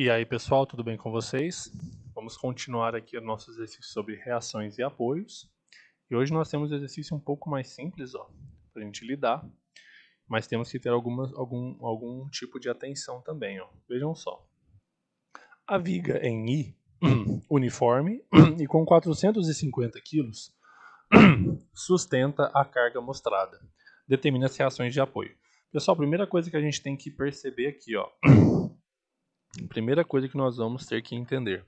E aí pessoal, tudo bem com vocês? Vamos continuar aqui o nosso exercício sobre reações e apoios. E hoje nós temos um exercício um pouco mais simples, para a gente lidar, mas temos que ter algum tipo de atenção também. Vejam só, a viga em I, uniforme e com 450 kg, sustenta a carga mostrada. Determina as reações de apoio. Pessoal, a primeira coisa que a gente tem que perceber aqui, primeira coisa que nós vamos ter que entender.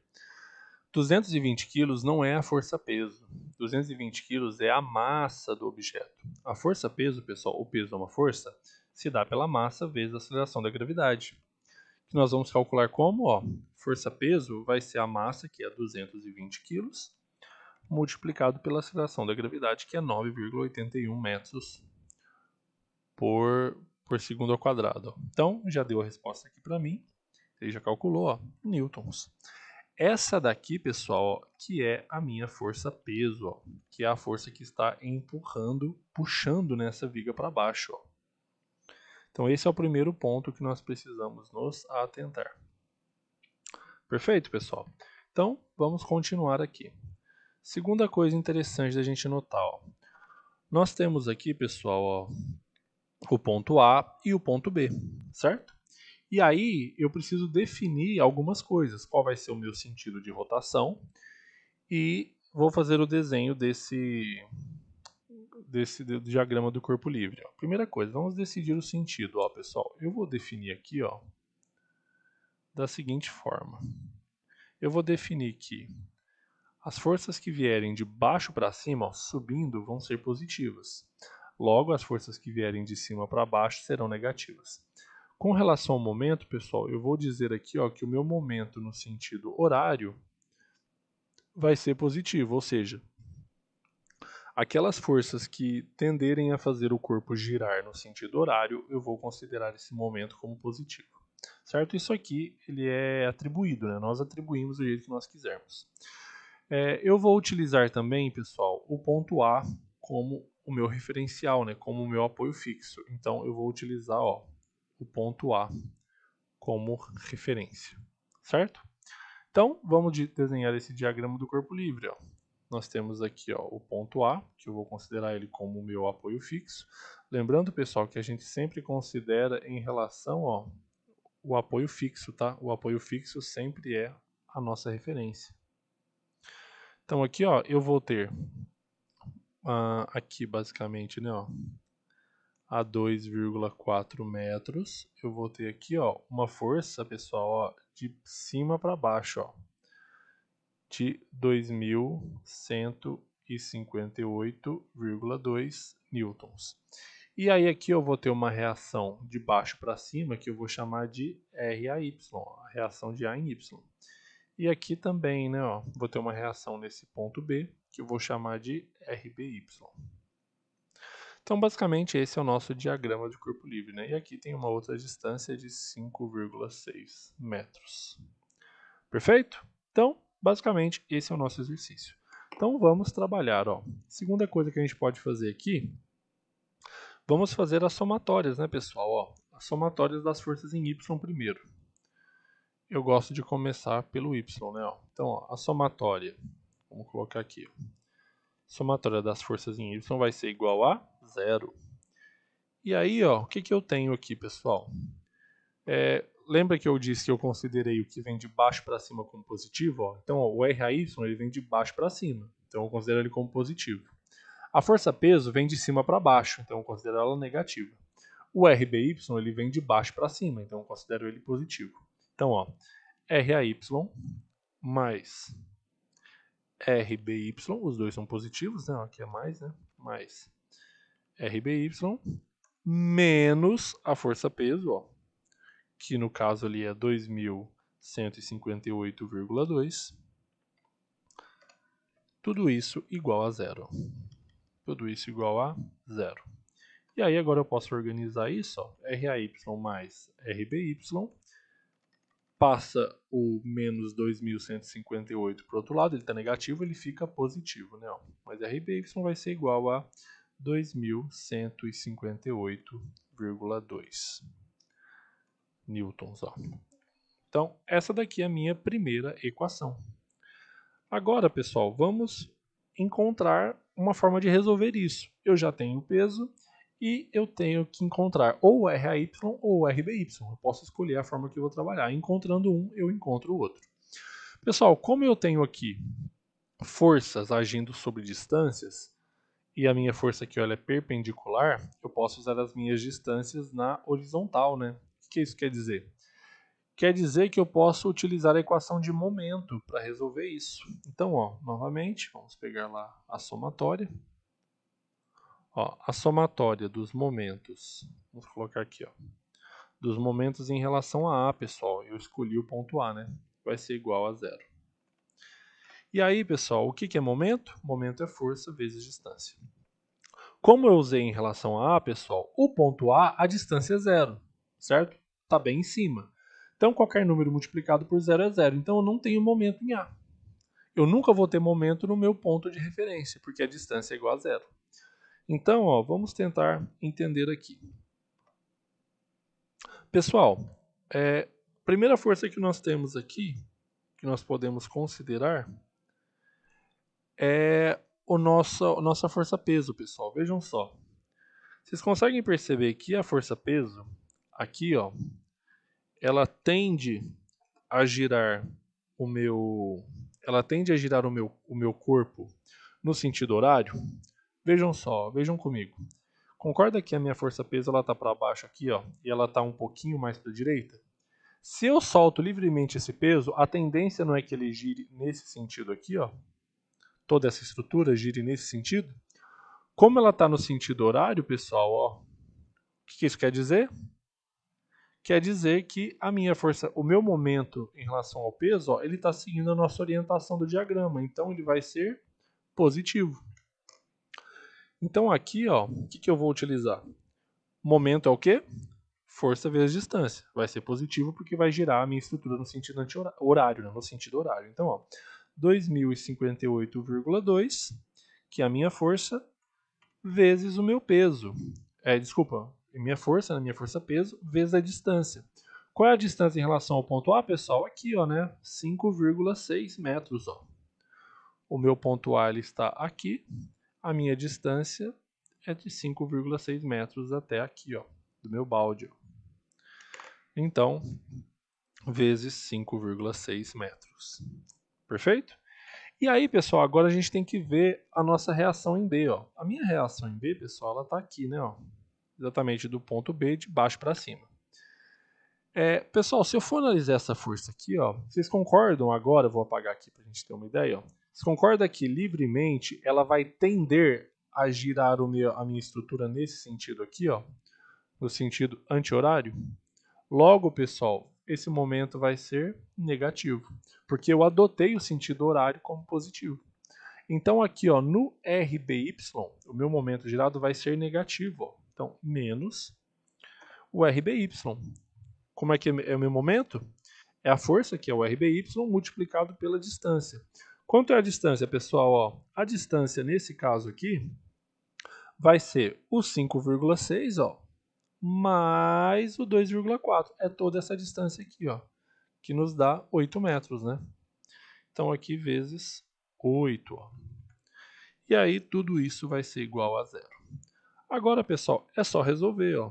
220 kg não é a força-peso. 220 kg é a massa do objeto. A força-peso, pessoal, o peso é uma força, se dá pela massa vezes a aceleração da gravidade. Que nós vamos calcular como? Força-peso vai ser a massa, que é 220 kg, multiplicado pela aceleração da gravidade, que é 9,81 metros por segundo ao quadrado. Então, já deu a resposta aqui para mim. Ele já calculou, newtons. Essa daqui, pessoal, que é a minha força-peso, que é a força que está empurrando, puxando nessa viga para baixo. Então, esse é o primeiro ponto que nós precisamos nos atentar. Perfeito, pessoal? Então, vamos continuar aqui. Segunda coisa interessante da gente notar, nós temos aqui, pessoal, o ponto A e o ponto B, certo? E aí, eu preciso definir algumas coisas. Qual vai ser o meu sentido de rotação? E vou fazer o desenho desse diagrama do corpo livre. Primeira coisa, vamos decidir o sentido. Pessoal, eu vou definir aqui da seguinte forma. Eu vou definir que as forças que vierem de baixo para cima, subindo, vão ser positivas. Logo, as forças que vierem de cima para baixo serão negativas. Com relação ao momento, pessoal, eu vou dizer aqui que o meu momento no sentido horário vai ser positivo, ou seja, aquelas forças que tenderem a fazer o corpo girar no sentido horário, eu vou considerar esse momento como positivo. Certo? Isso aqui ele é atribuído, né? Nós atribuímos do jeito que nós quisermos. Eu vou utilizar também, pessoal, o ponto A como o meu referencial, né? Como o meu apoio fixo. Então, eu vou utilizar o ponto A como referência. Certo? Então, vamos desenhar esse diagrama do corpo livre. Nós temos aqui o ponto A, que eu vou considerar ele como o meu apoio fixo. Lembrando, pessoal, que a gente sempre considera em relação o apoio fixo, tá? O apoio fixo sempre é a nossa referência. Então aqui, eu vou ter aqui basicamente, né, a 2,4 metros. Eu vou ter aqui, uma força, pessoal, de cima para baixo, de 2.158,2 newtons. E aí aqui eu vou ter uma reação de baixo para cima que eu vou chamar de RAY, a reação de A em Y. E aqui também, né, vou ter uma reação nesse ponto B que eu vou chamar de RBY. Então, basicamente, esse é o nosso diagrama de corpo livre, né? E aqui tem uma outra distância de 5,6 metros. Perfeito? Então, basicamente, esse é o nosso exercício. Então, vamos trabalhar, Segunda coisa que a gente pode fazer aqui, vamos fazer as somatórias, né, pessoal? As somatórias das forças em Y primeiro. Eu gosto de começar pelo Y, né? Então, a somatória, vamos colocar aqui, somatória das forças em Y vai ser igual a 0. E aí, o que eu tenho aqui, pessoal? Lembra que eu disse que eu considerei o que vem de baixo para cima como positivo? Então, o RAY ele vem de baixo para cima, então eu considero ele como positivo. A força-peso vem de cima para baixo, então eu considero ela negativa. O RBY ele vem de baixo para cima, então eu considero ele positivo. Então, RAY mais RBY, os dois são positivos, né? Aqui é mais, né? Mais RBY menos a força-peso, que no caso ali é 2.158,2. Tudo isso igual a zero. Tudo isso igual a zero. E aí agora eu posso organizar isso, RAY mais RBY, passa o menos 2.158 para o outro lado, ele está negativo, ele fica positivo, né? Mas RBY vai ser igual a 2.158,2 newtons. Então, essa daqui é a minha primeira equação. Agora, pessoal, vamos encontrar uma forma de resolver isso. Eu já tenho o peso e eu tenho que encontrar ou o RAY ou o RBY. Eu posso escolher a forma que eu vou trabalhar. Encontrando um, eu encontro o outro. Pessoal, como eu tenho aqui forças agindo sobre distâncias, e a minha força aqui ela é perpendicular, eu posso usar as minhas distâncias na horizontal, né? O que isso quer dizer? Quer dizer que eu posso utilizar a equação de momento para resolver isso. Então, ó, novamente, vamos pegar lá a somatória. Ó, a somatória dos momentos, vamos colocar aqui, ó, dos momentos em relação a A, pessoal. Eu escolhi o ponto A, né? Vai ser igual a zero. E aí, pessoal, o que é momento? Momento é força vezes distância. Como eu usei em relação a A, pessoal, o ponto A, a distância é zero, certo? Está bem em cima. Então, qualquer número multiplicado por zero é zero. Então, eu não tenho momento em A. Eu nunca vou ter momento no meu ponto de referência, porque a distância é igual a zero. Então, ó, vamos tentar entender aqui. Pessoal, primeira força que nós temos aqui, que nós podemos considerar, é a nossa força-peso, pessoal. Vejam só. Vocês conseguem perceber que a força-peso, aqui, ó, ela tende a girar o meu, o meu corpo no sentido horário? Vejam só, vejam comigo. Concorda que a minha força-peso ela tá para baixo aqui, ó, e ela tá um pouquinho mais para a direita? Se eu solto livremente esse peso, a tendência não é que ele gire nesse sentido aqui, ó. Toda essa estrutura gire nesse sentido? Como ela está no sentido horário, pessoal, ó, o que isso quer dizer? Quer dizer que a minha força, o meu momento em relação ao peso, ó, ele está seguindo a nossa orientação do diagrama, então ele vai ser positivo. Então aqui, ó, o que eu vou utilizar? Momento é o quê? Força vezes distância. Vai ser positivo porque vai girar a minha estrutura no sentido anti-horário, né? No sentido horário. Então, ó, 2058,2, que é a minha força, vezes o meu peso. Desculpa, minha força peso, vezes a distância. Qual é a distância em relação ao ponto A, pessoal? Aqui, ó, né? 5,6 metros, ó. O meu ponto A ele está aqui. A minha distância é de 5,6 metros até aqui, ó, do meu balde. Ó. Então, vezes 5,6 metros. Perfeito? E aí, pessoal, agora a gente tem que ver a nossa reação em B. Ó. A minha reação em B, pessoal, ela está aqui, né? Ó, exatamente do ponto B, de baixo para cima. Pessoal, se eu for analisar essa força aqui, ó, vocês concordam agora? Eu vou apagar aqui para a gente ter uma ideia. Ó. Vocês concordam que livremente ela vai tender a girar a minha estrutura nesse sentido aqui, ó, no sentido anti-horário? Logo, pessoal, esse momento vai ser negativo, porque eu adotei o sentido horário como positivo. Então aqui, ó, no RBY, o meu momento girado vai ser negativo. Ó. Então, menos o RBY. Como é que é o meu momento? É a força, que é o RBY, multiplicado pela distância. Quanto é a distância, pessoal? Ó, a distância, nesse caso aqui, vai ser o 5,6, ó, mais o 2,4. É toda essa distância aqui, ó, que nos dá 8 metros, né? Então, aqui vezes 8, ó. E aí, tudo isso vai ser igual a zero. Agora, pessoal, é só resolver, ó.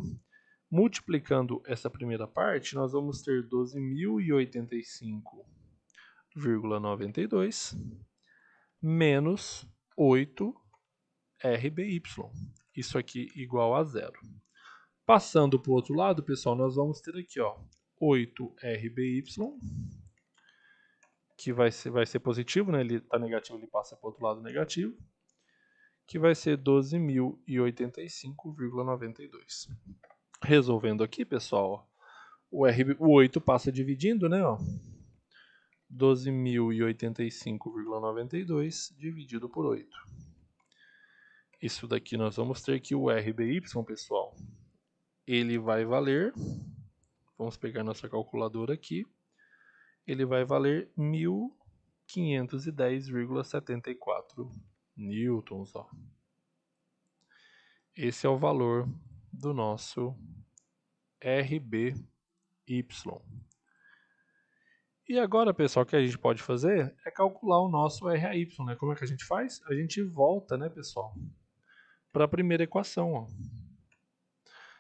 Multiplicando essa primeira parte, nós vamos ter 12.085,92 menos 8 RBY. Isso aqui igual a zero. Passando para o outro lado, pessoal, nós vamos ter aqui, ó, 8 RBY, que vai ser positivo, né? Ele está negativo, ele passa para o outro lado negativo, que vai ser 12.085,92. Resolvendo aqui, pessoal, o 8 passa dividindo, né? 12.085,92 dividido por 8. Isso daqui nós vamos ter que o RBY, pessoal, ele vai valer, vamos pegar nossa calculadora aqui, ele vai valer 1.510,74 newtons. Ó. Esse é o valor do nosso RBY. E agora, pessoal, o que a gente pode fazer é calcular o nosso RAY, né? Como é que a gente faz? A gente volta, né, pessoal, para a primeira equação, ó.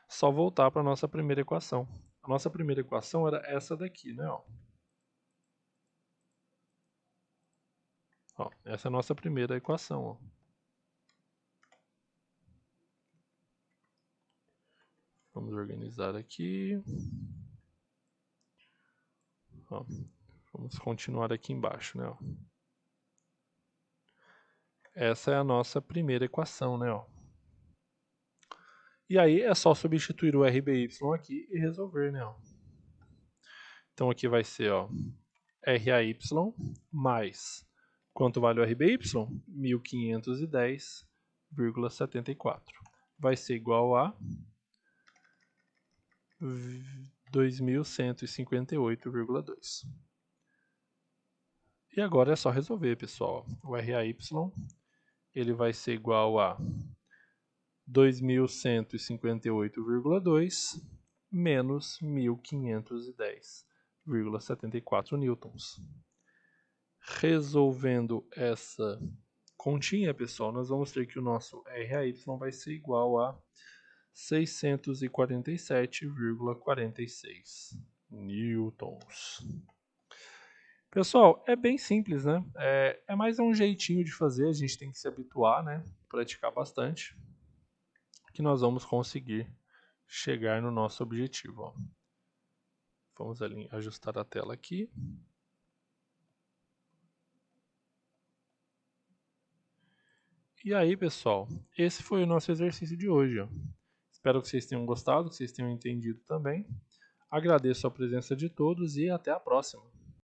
Só voltar para a nossa primeira equação. A nossa primeira equação era essa daqui, né, ó. Ó, essa é a nossa primeira equação, ó. Vamos organizar aqui. Ó, vamos continuar aqui embaixo, né, ó. Essa é a nossa primeira equação, né, ó. E aí é só substituir o RBY aqui e resolver, né, ó. Então aqui vai ser, ó, RAY mais quanto vale o RBY? 1510,74. Vai ser igual a 2158,2. E agora é só resolver, pessoal. O RAY ele vai ser igual a 2158,2 menos 1510,74 newtons. Resolvendo essa continha, pessoal, nós vamos ter que o nosso RAY vai ser igual a 647,46 newtons. Pessoal, é bem simples, né? É mais um jeitinho de fazer, a gente tem que se habituar, né? Praticar bastante, que nós vamos conseguir chegar no nosso objetivo. Ó. Vamos ali ajustar a tela aqui. E aí, pessoal, esse foi o nosso exercício de hoje. Ó. Espero que vocês tenham gostado, que vocês tenham entendido também. Agradeço a presença de todos e até a próxima.